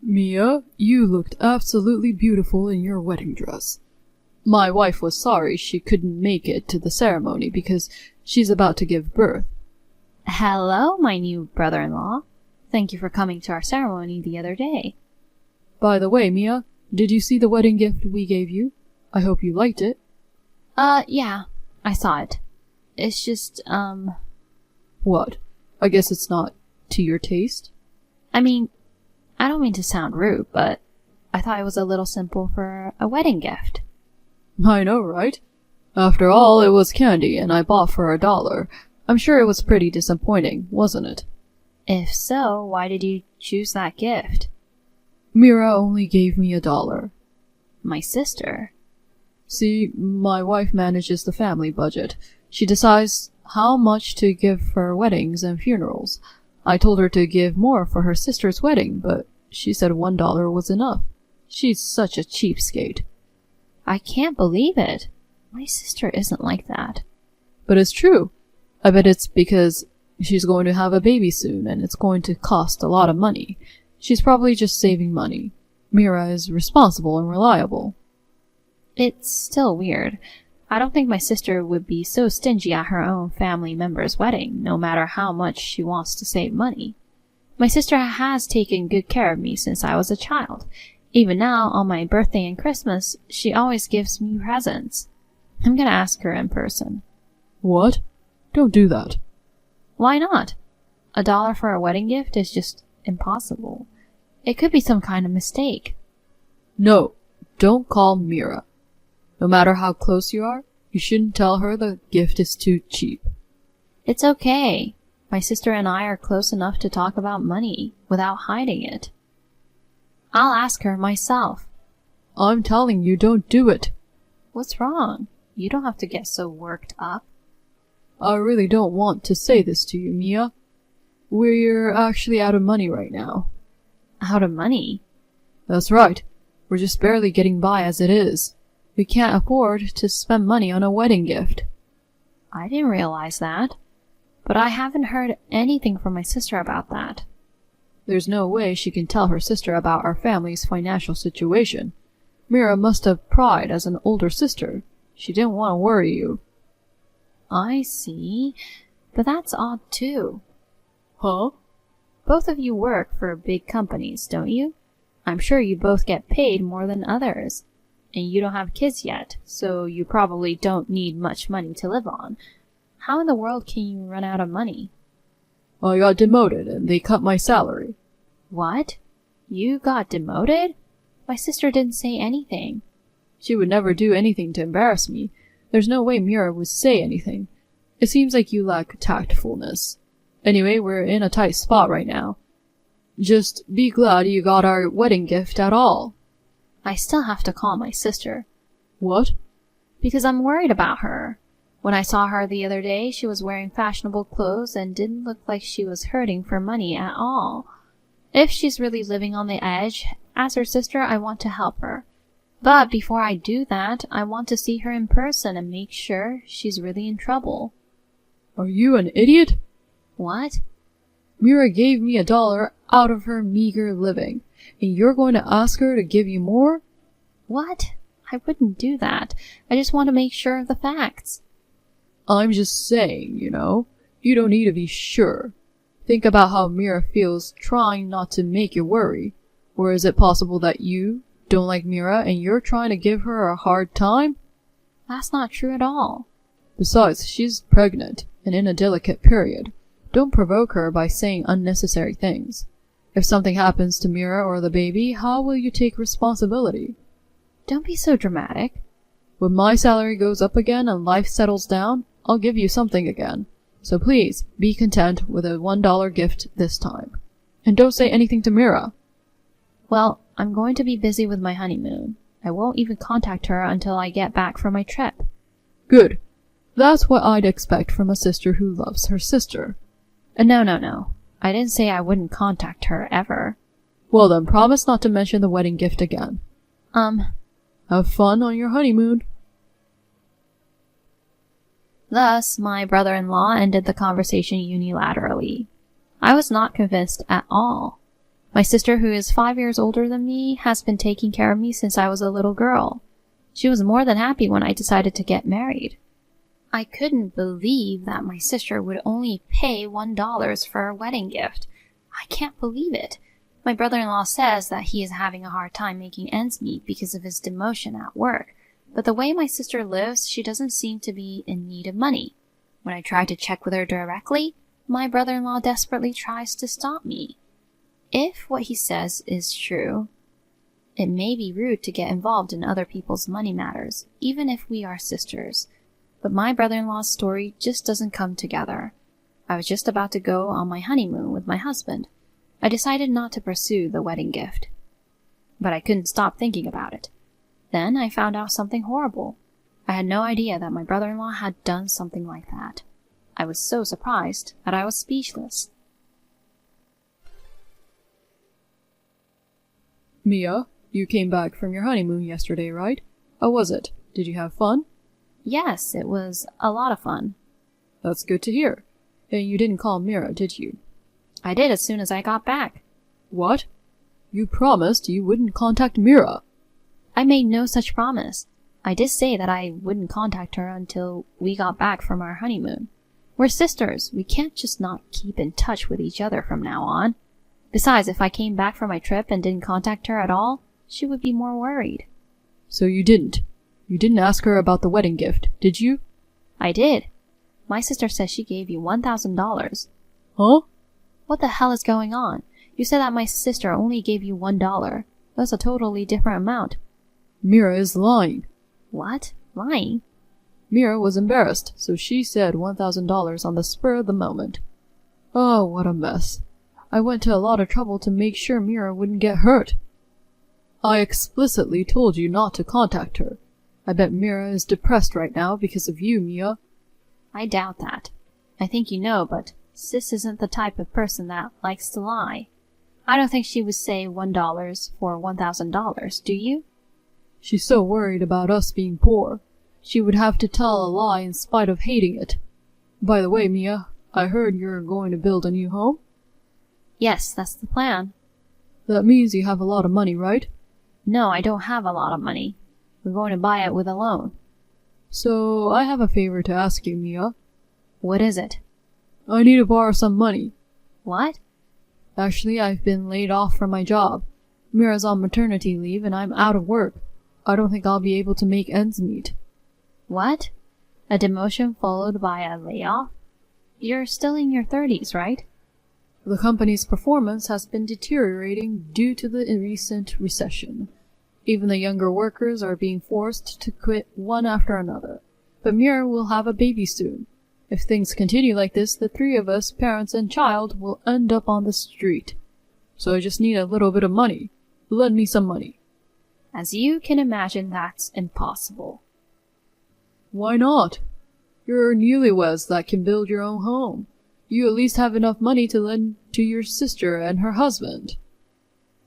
Mia, you looked absolutely beautiful in your wedding dress. My wife was sorry she couldn't make it to the ceremony because she's about to give birth. Hello, my new brother-in-law. Thank you for coming to our ceremony the other day. By the way, Mia, did you see the wedding gift we gave you? I hope you liked it. Yeah, I saw it. It's just, What? I guess it's not to your taste? I mean, I don't mean to sound rude, but I thought it was a little simple for a wedding gift. I know, right? After all, it was candy, and I bought for $1. I'm sure it was pretty disappointing, wasn't it? If so, why did you choose that gift? Mira only gave me $1. My sister. See, my wife manages the family budget. She decides how much to give for weddings and funerals. I told her to give more for her sister's wedding, but she said $1 was enough. She's such a cheapskate. I can't believe it. My sister isn't like that. But it's true. I bet it's because she's going to have a baby soon, and it's going to cost a lot of money. She's probably just saving money. Mira is responsible and reliable. It's still weird. I don't think my sister would be so stingy at her own family member's wedding, no matter how much she wants to save money. My sister has taken good care of me since I was a child. Even now, on my birthday and Christmas, she always gives me presents. I'm gonna ask her in person. What? Don't do that. Why not? $1 for a wedding gift is just impossible. It could be some kind of mistake. No, don't call Mira. No matter how close you are, you shouldn't tell her the gift is too cheap. It's okay. My sister and I are close enough to talk about money without hiding it. I'll ask her myself. I'm telling you, don't do it. What's wrong? You don't have to get so worked up. I really don't want to say this to you, Mia. We're actually out of money right now. Out of money? That's right. We're just barely getting by as it is. We can't afford to spend money on a wedding gift. I didn't realize that. But I haven't heard anything from my sister about that. There's no way she can tell her sister about our family's financial situation. Mira must have pride as an older sister. She didn't want to worry you. I see. But that's odd too. Huh? Both of you work for big companies, don't you? I'm sure you both get paid more than others. And you don't have kids yet, so you probably don't need much money to live on. How in the world can you run out of money? I got demoted and they cut my salary. What? You got demoted? My sister didn't say anything. She would never do anything to embarrass me. There's no way Mira would say anything. It seems like you lack tactfulness. Anyway, we're in a tight spot right now. Just be glad you got our wedding gift at all. I still have to call my sister. What? Because I'm worried about her. When I saw her the other day, she was wearing fashionable clothes and didn't look like she was hurting for money at all. If she's really living on the edge, as her sister, I want to help her. But before I do that, I want to see her in person and make sure she's really in trouble. Are you an idiot? What? Mira gave me $1 out of her meager living, and you're going to ask her to give you more? What? I wouldn't do that. I just want to make sure of the facts. I'm just saying, you know. You don't need to be sure. Think about how Mira feels trying not to make you worry. Or is it possible that you don't like Mira and you're trying to give her a hard time? That's not true at all. Besides, she's pregnant and in a delicate period. Don't provoke her by saying unnecessary things. If something happens to Mira or the baby, how will you take responsibility? Don't be so dramatic. When my salary goes up again and life settles down, I'll give you something again. So please, be content with a $1 gift this time. And don't say anything to Mira. Well, I'm going to be busy with my honeymoon. I won't even contact her until I get back from my trip. Good. That's what I'd expect from a sister who loves her sister. No. I didn't say I wouldn't contact her ever. Well then, promise not to mention the wedding gift again. Have fun on your honeymoon. Thus, my brother-in-law ended the conversation unilaterally. I was not convinced at all. My sister, who is 5 years older than me, has been taking care of me since I was a little girl. She was more than happy when I decided to get married. I couldn't believe that my sister would only pay $1 for a wedding gift. I can't believe it. My brother-in-law says that he is having a hard time making ends meet because of his demotion at work. But the way my sister lives, she doesn't seem to be in need of money. When I try to check with her directly, my brother-in-law desperately tries to stop me. If what he says is true, it may be rude to get involved in other people's money matters, even if we are sisters. But my brother-in-law's story just doesn't come together. I was just about to go on my honeymoon with my husband. I decided not to pursue the wedding gift. But I couldn't stop thinking about it. Then I found out something horrible. I had no idea that my brother-in-law had done something like that. I was so surprised that I was speechless. Mia, you came back from your honeymoon yesterday, right? How was it? Did you have fun? Yes, it was a lot of fun. That's good to hear. And you didn't call Mira, did you? I did as soon as I got back. What? You promised you wouldn't contact Mira. I made no such promise. I did say that I wouldn't contact her until we got back from our honeymoon. We're sisters. We can't just not keep in touch with each other from now on. Besides, if I came back from my trip and didn't contact her at all, she would be more worried. So you didn't? You didn't ask her about the wedding gift, did you? I did. My sister says she gave you $1,000. Huh? What the hell is going on? You said that my sister only gave you $1. That's a totally different amount. Mira is lying. What? Lying? Mira was embarrassed, so she said $1,000 on the spur of the moment. Oh, what a mess. I went to a lot of trouble to make sure Mira wouldn't get hurt. I explicitly told you not to contact her. I bet Mira is depressed right now because of you, Mia. I doubt that. I think you know, but Sis isn't the type of person that likes to lie. I don't think she would say $1 for $1,000, do you? She's so worried about us being poor. She would have to tell a lie in spite of hating it. By the way, Mia, I heard you're going to build a new home? Yes, that's the plan. That means you have a lot of money, right? No, I don't have a lot of money. We're going to buy it with a loan. So, I have a favor to ask you, Mia. What is it? I need to borrow some money. What? Actually, I've been laid off from my job. Mira's on maternity leave and I'm out of work. I don't think I'll be able to make ends meet. What? A demotion followed by a layoff? You're still in your 30s, right? The company's performance has been deteriorating due to the recent recession. Even the younger workers are being forced to quit one after another. But Mira will have a baby soon. If things continue like this, the three of us, parents and child, will end up on the street. So I just need a little bit of money. Lend me some money. As you can imagine, that's impossible. Why not? You're newlyweds that can build your own home. You at least have enough money to lend to your sister and her husband.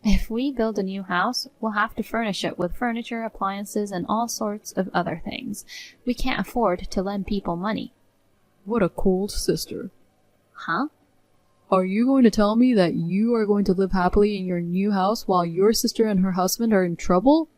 If we build a new house, we'll have to furnish it with furniture, appliances, and all sorts of other things. We can't afford to lend people money. What a cold sister. Huh? Are you going to tell me that you are going to live happily in your new house while your sister and her husband are in trouble?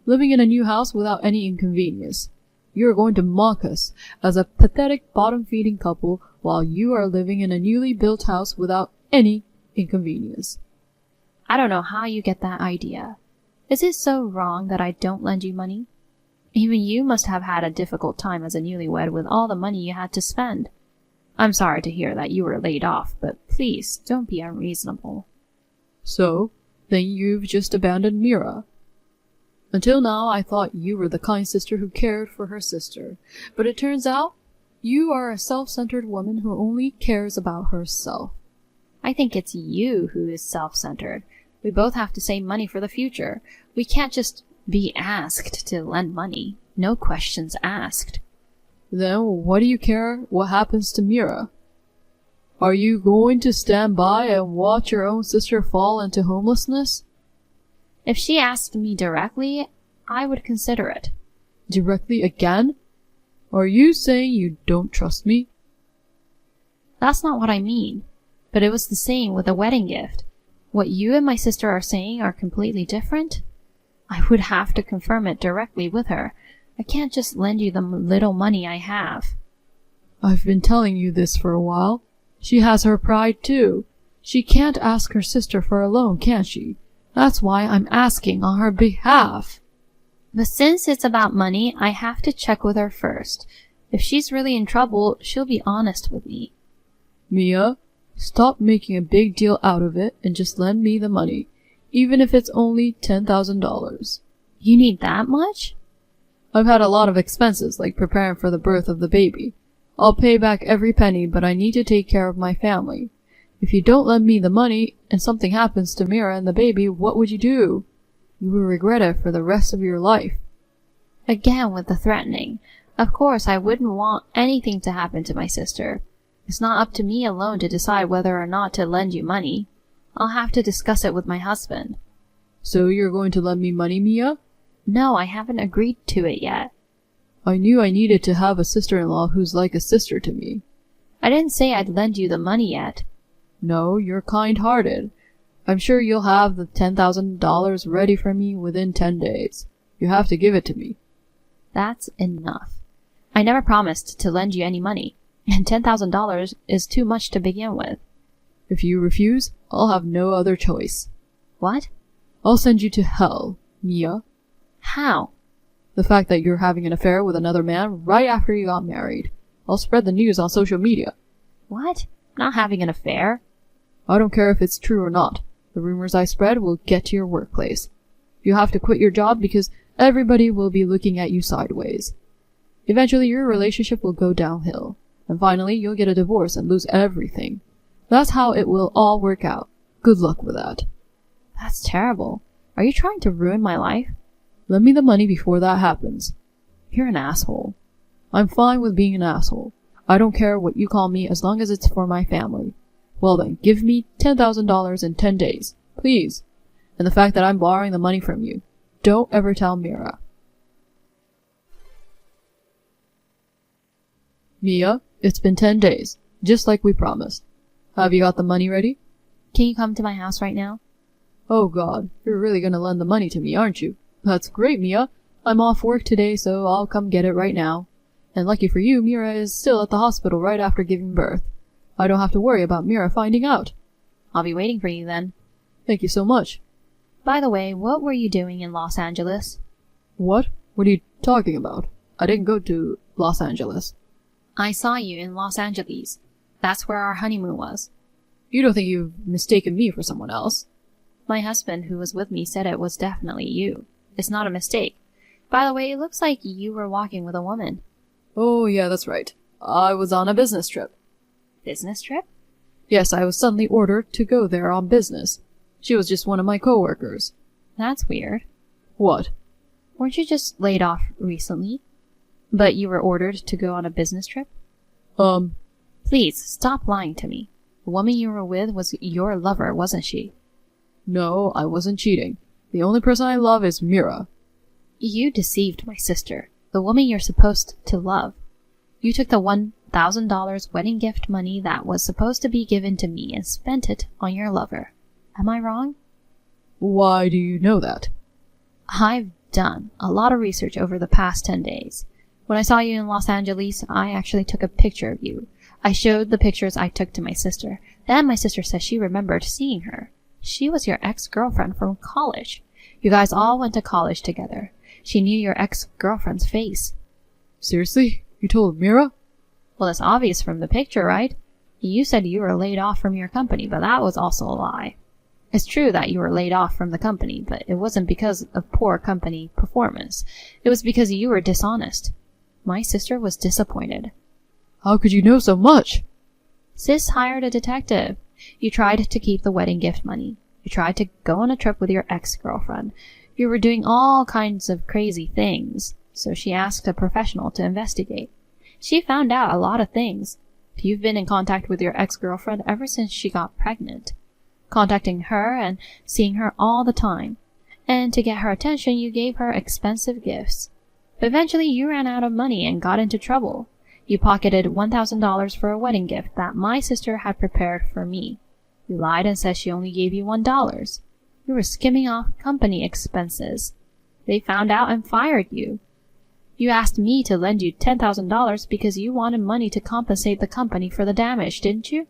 Living in a new house without any inconvenience. You are going to mock us as a pathetic bottom-feeding couple while you are living in a newly built house without any inconvenience. I don't know how you get that idea. Is it so wrong that I don't lend you money? Even you must have had a difficult time as a newlywed with all the money you had to spend. I'm sorry to hear that you were laid off, but please don't be unreasonable. So, then you've just abandoned Mira. Until now, I thought you were the kind sister who cared for her sister, but it turns out you are a self-centered woman who only cares about herself. I think it's you who is self-centered. We both have to save money for the future. We can't just be asked to lend money. No questions asked. Then what do you care what happens to Mira? Are you going to stand by and watch your own sister fall into homelessness? If she asked me directly, I would consider it. Directly again? Are you saying you don't trust me? That's not what I mean. But it was the same with the wedding gift. what you and my sister are saying are completely different? I would have to confirm it directly with her. I can't just lend you the little money I have. I've been telling you this for a while. She has her pride too. She can't ask her sister for a loan, can she? That's why I'm asking on her behalf. But since it's about money, I have to check with her first. If she's really in trouble, she'll be honest with me. Mia, stop making a big deal out of it and just lend me the money, even if it's only $10,000. You need that much? I've had a lot of expenses, like preparing for the birth of the baby. I'll pay back every penny, but I need to take care of my family. If you don't lend me the money and something happens to Mira and the baby, what would you do? You will regret it for the rest of your life. Again with the threatening. Of course, I wouldn't want anything to happen to my sister. It's not up to me alone to decide whether or not to lend you money. I'll have to discuss it with my husband. So you're going to lend me money, Mia? No, I haven't agreed to it yet. I knew I needed to have a sister-in-law who's like a sister to me. I didn't say I'd lend you the money yet. No, you're kind-hearted. I'm sure you'll have the $10,000 ready for me within 10 days. You have to give it to me. That's enough. I never promised to lend you any money, and $10,000 is too much to begin with. If you refuse, I'll have no other choice. What? I'll send you to hell, Mia. How? The fact that you're having an affair with another man right after you got married. I'll spread the news on social media. What? Not having an affair? I don't care if it's true or not. The rumors I spread will get to your workplace. You have to quit your job because everybody will be looking at you sideways. Eventually your relationship will go downhill. And finally you'll get a divorce and lose everything. That's how it will all work out. Good luck with that. That's terrible. Are you trying to ruin my life? Lend me the money before that happens. You're an asshole. I'm fine with being an asshole. I don't care what you call me as long as it's for my family. Well then, give me $10,000 in 10 days, please. And the fact that I'm borrowing the money from you. Don't ever tell Mira. Mia, it's been 10 days, just like we promised. Have you got the money ready? Can you come to my house right now? Oh God, you're really gonna lend the money to me, aren't you? That's great, Mia. I'm off work today, so I'll come get it right now. And lucky for you, Mira is still at the hospital right after giving birth. I don't have to worry about Mira finding out. I'll be waiting for you then. Thank you so much. By the way, what were you doing in Los Angeles? What? What are you talking about? I didn't go to Los Angeles. I saw you in Los Angeles. That's where our honeymoon was. You don't think you've mistaken me for someone else? My husband, who was with me, said it was definitely you. It's not a mistake. By the way, it looks like you were walking with a woman. Oh, yeah, that's right. I was on a business trip. Business trip? Yes, I was suddenly ordered to go there on business. She was just one of my coworkers. That's weird. What? Weren't you just laid off recently? But you were ordered to go on a business trip? Please, stop lying to me. The woman you were with was your lover, wasn't she? No, I wasn't cheating. The only person I love is Mira. You deceived my sister, the woman you're supposed to love. You took the $1,000 wedding gift money that was supposed to be given to me and spent it on your lover. Am I wrong? Why do you know that? I've done a lot of research over the past 10 days. When I saw you in Los Angeles, I actually took a picture of you. I showed the pictures I took to my sister. Then my sister says she remembered seeing her. She was your ex-girlfriend from college. You guys all went to college together. She knew your ex-girlfriend's face. Seriously? You told Mira? Well, it's obvious from the picture, right? You said you were laid off from your company, but that was also a lie. It's true that you were laid off from the company, but it wasn't because of poor company performance. It was because you were dishonest. My sister was disappointed. How could you know so much? Sis hired a detective. You tried to keep the wedding gift money. You tried to go on a trip with your ex-girlfriend. You were doing all kinds of crazy things, so she asked a professional to investigate. She found out a lot of things. You've been in contact with your ex-girlfriend ever since she got pregnant, contacting her and seeing her all the time. And to get her attention, you gave her expensive gifts. But eventually you ran out of money and got into trouble. You pocketed $1,000 for a wedding gift that my sister had prepared for me. You lied and said she only gave you $1. You were skimming off company expenses. They found out and fired you. You asked me to lend you $10,000 because you wanted money to compensate the company for the damage, didn't you?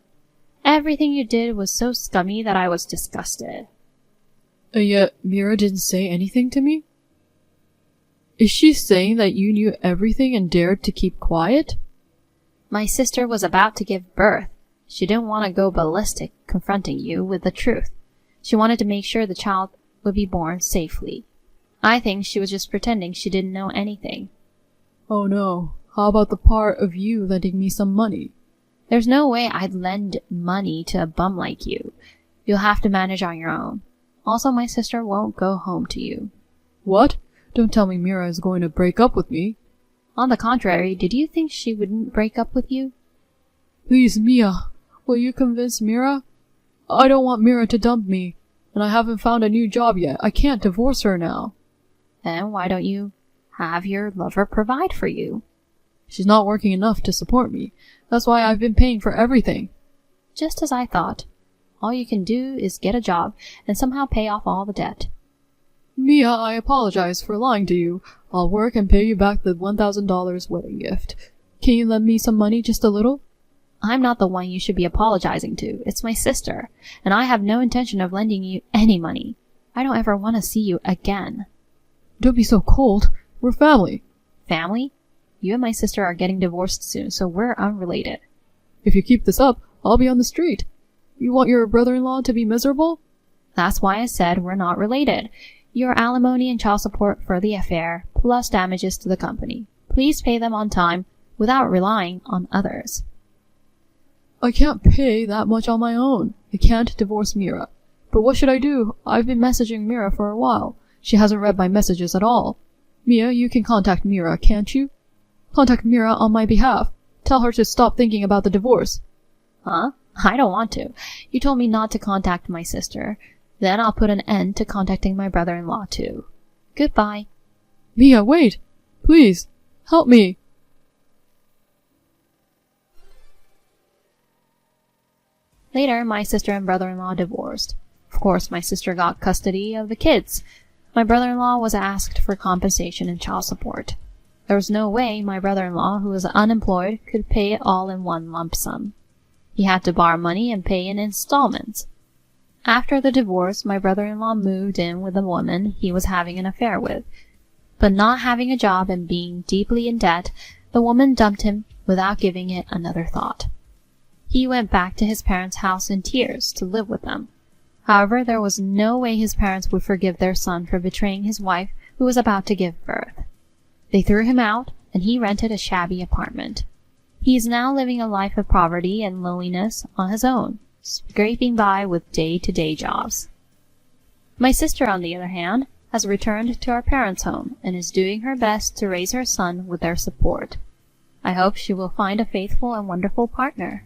Everything you did was so scummy that I was disgusted. And yet, Mira didn't say anything to me? Is she saying that you knew everything and dared to keep quiet? My sister was about to give birth. She didn't want to go ballistic confronting you with the truth. She wanted to make sure the child would be born safely. I think she was just pretending she didn't know anything. Oh no, how about the part of you lending me some money? There's no way I'd lend money to a bum like you. You'll have to manage on your own. Also, my sister won't go home to you. What? Don't tell me Mira is going to break up with me. On the contrary, did you think she wouldn't break up with you? Please, Mia, will you convince Mira? I don't want Mira to dump me, and I haven't found a new job yet. I can't divorce her now. Then why don't you have your lover provide for you? She's not working enough to support me. That's why I've been paying for everything. Just as I thought. All you can do is get a job and somehow pay off all the debt. Mia, I apologize for lying to you. I'll work and pay you back the $1,000 wedding gift. Can you lend me some money, just a little? I'm not the one you should be apologizing to. It's my sister, and I have no intention of lending you any money. I don't ever want to see you again. Don't be so cold. We're family. Family? You and my sister are getting divorced soon, so we're unrelated. If you keep this up, I'll be on the street. You want your brother-in-law to be miserable? That's why I said we're not related. Your alimony and child support for the affair, plus damages to the company. Please pay them on time without relying on others. I can't pay that much on my own. I can't divorce Mira. But what should I do? I've been messaging Mira for a while. She hasn't read my messages at all. Mia, you can contact Mira, can't you? Contact Mira on my behalf. Tell her to stop thinking about the divorce. Huh? I don't want to. You told me not to contact my sister. Then I'll put an end to contacting my brother-in-law too. Goodbye. Mia, wait! Please, help me! Later, my sister and brother-in-law divorced. Of course, my sister got custody of the kids. My brother-in-law was asked for compensation and child support. There was no way my brother-in-law, who was unemployed, could pay it all in one lump sum. He had to borrow money and pay in installments. After the divorce, my brother-in-law moved in with a woman he was having an affair with. But not having a job and being deeply in debt, the woman dumped him without giving it another thought. He went back to his parents' house in tears to live with them. However, there was no way his parents would forgive their son for betraying his wife who was about to give birth. They threw him out, and he rented a shabby apartment. He is now living a life of poverty and loneliness on his own, scraping by with day-to-day jobs. My sister, on the other hand, has returned to our parents' home and is doing her best to raise her son with their support. I hope she will find a faithful and wonderful partner.